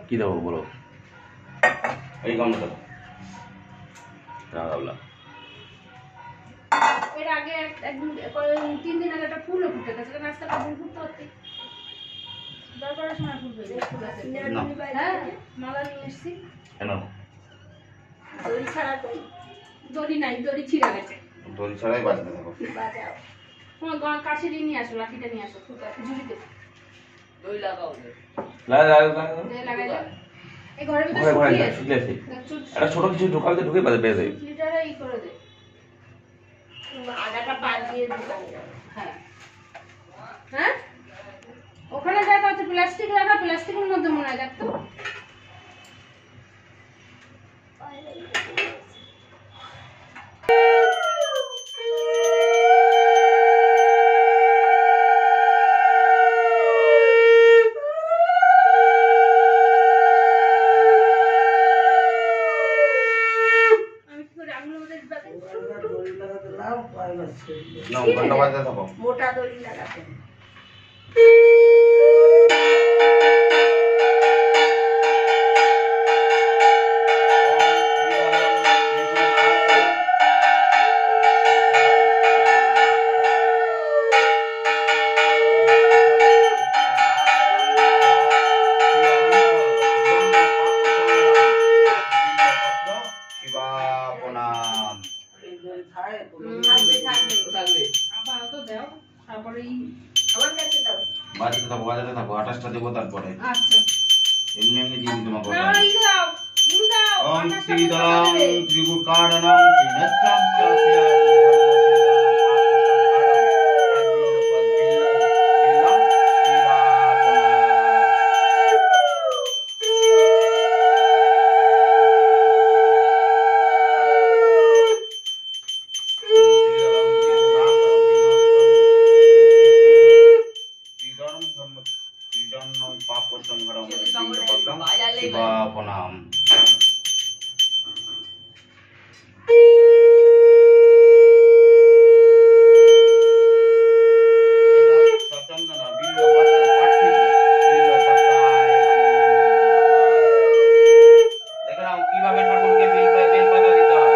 কি দেবো বলো? এই গামলা দেবো। গামলা এর আগে একদিন 3 দিন আগে একটা ফুলও ফুটে গেছে, আজকে ফুল ফুটতে হচ্ছে দরকারের সময় ফুল পেয়ে হ্যাঁ মালা নিয়ে এসছি। কেন? দড়ি ছাড়া দড়ি নাই, দড়ি ছিঁড়ে গেছে। দড়ি ছাড়াই বাজাতে থাকো। বাজাও তোমার কাশিরি নিয়ে আসো, লাঠিটা নিয়ে আসো, ঝুড়িতে দড়ি লাগাও। লাগাই এই ঘরের ভিতরে শুকিয়ে আছে। একটা ছোট কিছু ঢোকালে ঢুকে বেঁধে দেয়। লিটারে ই করে দে, আগাটা পা দিয়ে ঢোকানো যাবে। হ্যাঁ হ্যাঁ ওখানে দেখা হচ্ছে প্লাস্টিক রাখা, প্লাস্টিকের মধ্যে মনে হয় দেখতো। মোটা দড়ি লাগাতে বাজাতে থাকো 28টা দেবো তারপরে। আচ্ছা এমনি এমনি দিয়ে দিই তোমাকে। না ই দাও গুরু দাও ওম শ্রীদলং ত্রিগুণকারণং ত্রিনেত্রং চাপিয়া শিবাপনাম। কিভাবে ঠাকুরকে বেলপাতা দিতে হয়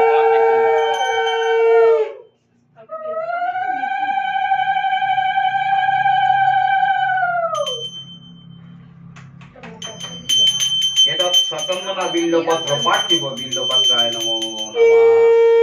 এটা সচন্দন বিল্লপত্র পাঠিব বিল্লপত্রায় নমো নমঃ।